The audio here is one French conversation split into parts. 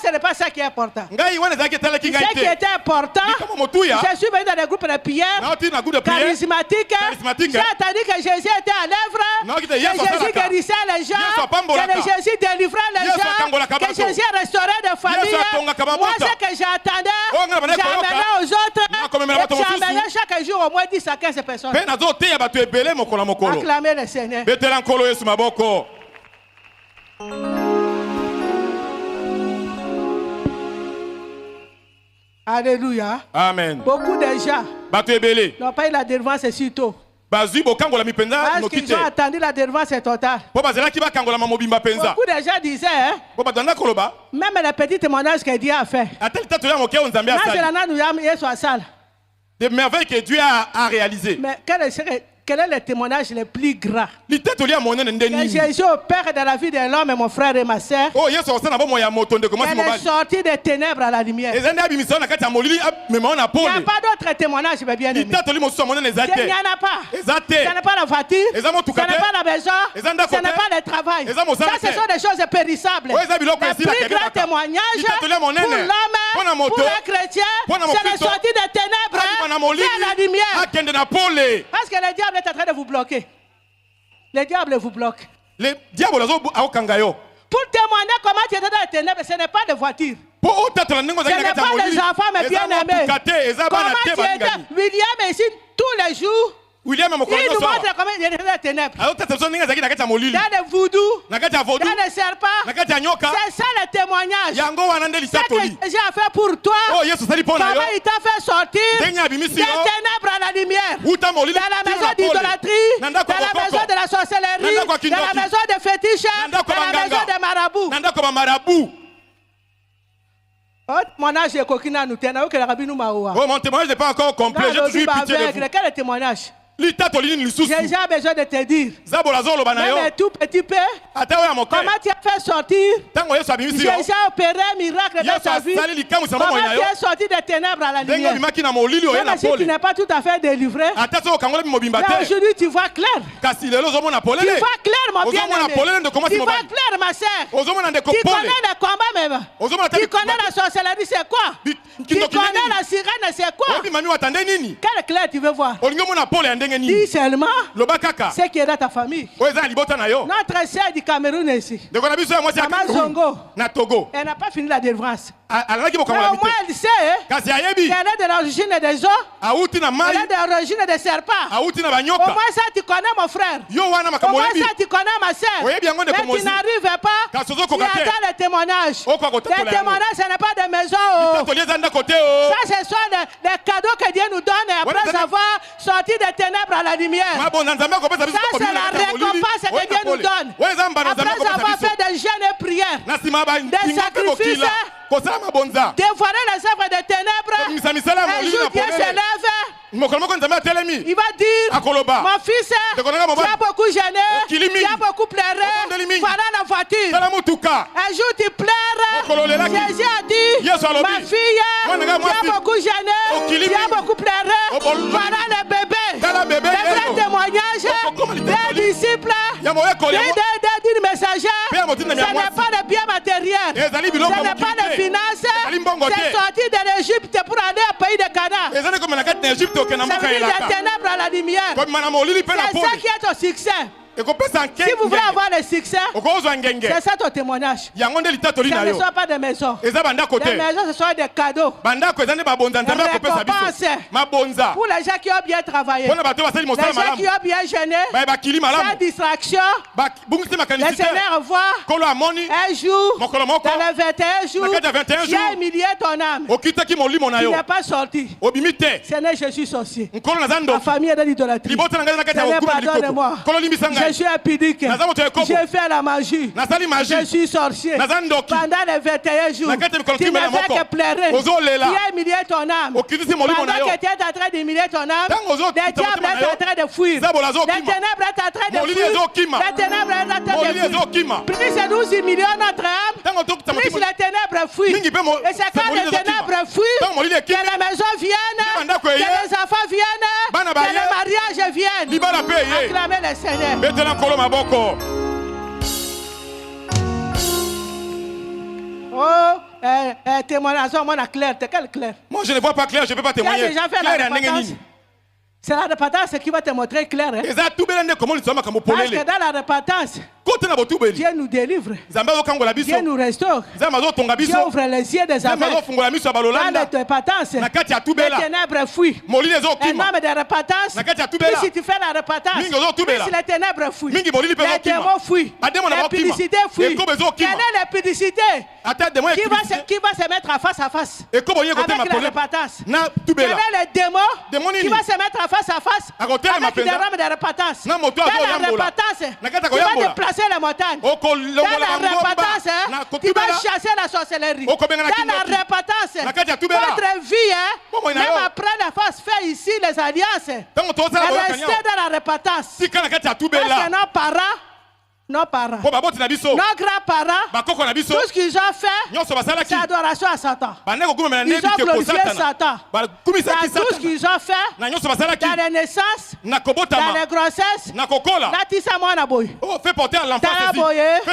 Ce n'est pas ça qui est important. Ce qui était important, je suis venu dans des groupes de prière charismatiques. J'ai entendu que Jésus était à l'œuvre, que Jésus guérissait les gens, que Jésus délivrait les gens, que Jésus restaurait des familles. Moi, ce que j'attendais, j'amenais aux autres, et j'amenais chaque jour au moins 10 à 15 personnes. Acclamez le Seigneur. Alléluia. Amen. Beaucoup de gens n'ont pas eu la délivrance si tôt. Parce qu'ils ont attendu la délivrance totale. Beaucoup de gens disaient, même les petits témoignages que Dieu a fait. Des merveilles que Dieu a réalisées. Mais quel est le témoignage le plus grand? Que Jésus opère dans la vie de l'homme, mon frère et ma soeur. Elle est sortie des ténèbres à la lumière. Il n'y a pas d'autre témoignage, mais bien aimé. Il n'y en a pas. Ce n'est pas la voiture, ce n'est pas la maison, ce n'est pas le travail. Ça, ce sont des choses périssables. Le plus grand témoignage pour l'homme, pour un chrétien, c'est la sortie des ténèbres vers la lumière. Parce que le diable est en train de vous bloquer. Le diable vous bloque. Le diable pour témoigner comment tu es dans les ténèbres, ce n'est pas de voiture. Ce n'est pas des enfants, mais bien aimés. Comment tu es William ici tous les jours. Il nous montre comment il est dans les ténèbres. Dans le voodoo, dans le serpent. C'est ça le témoignage. Ce que j'ai fait pour toi. Comment il t'a fait sortir des ténèbres à la lumière. Dans la maison d'idolâtrie, dans la maison de la sorcellerie, dans la maison des fétiches, dans la maison des marabouts. Mon témoignage est coquina nous tenons que la rabbi nous maoua. Mon témoignage n'est pas encore complet. J'ai toujours eu pitié de vous. Quel témoignage? J'ai besoin de te dire. Même un tout petit peu. Comment tu as fait sortir? Jésus a opéré un miracle dans sa vie. Comment tu as sorti des ténèbres à la lumière? Même si tu n'es pas tout à fait délivré. Mais aujourd'hui tu vois clair. Tu vois clair mon bien-aimé. Tu vois clair ma soeur. Tu connais le combat même. Tu connais la sorcellerie c'est quoi? Tu connais la sirène c'est quoi? Quel clair tu veux voir? Dis seulement ce qui est dans ta famille. Notre sœur du Cameroun est ici. Maman Zongo. Elle n'a pas fini la délivrance. Mais au moins elle sait qu'elle est de l'origine des eaux. Elle est de l'origine des serpents. Au moins ça tu connais mon frère. Au moins ça tu connais ma soeur. Mais tu n'arrives pas. Tu attends le témoignage. Le témoignage ce n'est pas des maisons. Ça ce sont les cadeaux que Dieu nous donne après avoir sorti des ténèbres à la lumière. Ça c'est la récompense que Dieu nous donne. Après avoir fait des jeûnes et prières, des sacrifices, dévoiler les œuvres des ténèbres. Un jour Dieu se lève. Il va dire, mon fils, tu as beaucoup gêné, tu as beaucoup pleuré, voilà la voiture. Un jour tu pleures, Jésus a dit, ma fille, tu as beaucoup gêné, tu as beaucoup pleuré, voilà le bébé. Le vrai témoignage des disciples, des messagers, ce n'est pas le bien matériel, ce n'est pas les finances, c'est sorti de l'Égypte pour aller au pays de Canaan. Ça veut dire des ténèbres à la lumière. C'est ça qui est au succès. Si vous voulez avoir le succès, c'est ça ton témoignage. Ce ne sont pas des maisons. Les maisons, ce sont des cadeaux. Des récompenses. Pour les gens qui ont bien travaillé, les gens qui ont bien gêné, sans distraction, le Seigneur voit un jour, dans les 21 jours, qui a humilié ton âme. Tu n'es pas sorti. Seigneur, je suis sorcier. Ma famille est dans l'idolâtrie. Seigneur, pardonne-moi. Je suis impudique. J'ai fait la magie. Je suis sorcier. Pendant les 21 jours, tu ne fais que pleurer. Tu as humilié ton âme. Pendant que tu es en train d'humilier ton âme, les diables sont en train de fuir. Les ténèbres sont en train de fuir. Les ténèbres sont en train de fuir. Plus nous humilions notre âme, plus les ténèbres fuient. Et c'est quand les ténèbres fuient que les maisons viennent, que les enfants viennent, que les mariages viennent. Acclamez le Seigneur. Oh, témoignage, moi, clair. Quel clair? Moi, je ne vois pas clair, je ne peux pas témoigner. Déjà fait la repentance. C'est la repentance qui va te montrer clair. Hein? Parce que dans la repentance, Dieu nous délivre. Dieu nous restaure. Dieu ouvre les yeux des aveugles. Dans la repentance, les ténèbres fuient. Un homme de repentance, plus si tu fais la repentance, plus les ténèbres fuient. Les démons fuient. L'impudicité fuit. Quelle est l'impudicité qui va se mettre face à face avec la repentance? Quel est le démon qui va se mettre face à face avec des rames de repentance? Dans la repentance, tu vas déplacer les montagnes. Dans la repentance, tu vas chasser la sorcellerie. Dans la repentance, votre vie, même après la phase fait ici les alliances, restez dans la repentance. Parce que nos parents, nos grands-parents, tout ce qu'ils ont fait, c'est adoration à Satan. Ils ont glorifié Satan. Tout ce qu'ils ont fait, dans les naissances, dans les grossesses, fais porter à l'enfant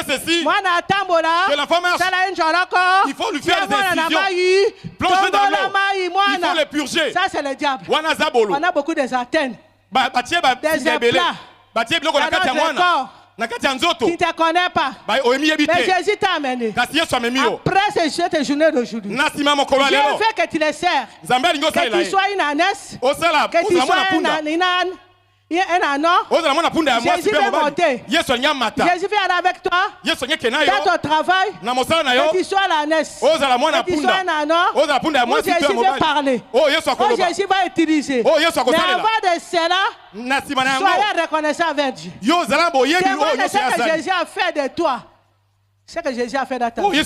ceci. Que l'enfant marche. Il faut lui faire des incisions. Plonger dans l'eau. Il faut les purger. Ça, c'est le diable. On a beaucoup des antennes, des implants dans notre corps. Tu ne te connais pas. Mais Jésus t'a amené. Après cette journée d'aujourd'hui, Dieu veut que tu les sers. Que tu sois une ânesse. Que tu sois un anon. Jésus veut monter. Jésus veut aller avec toi dans ton travail. Que tu sois l'ânesse. Que tu sois un anon. Jésus veut parler. Jésus va utiliser. Mais avant de cela, soyez reconnaissant avec Dieu. Témoigne de ce que Jésus a fait de toi. Ce que Jésus a fait de ta vie.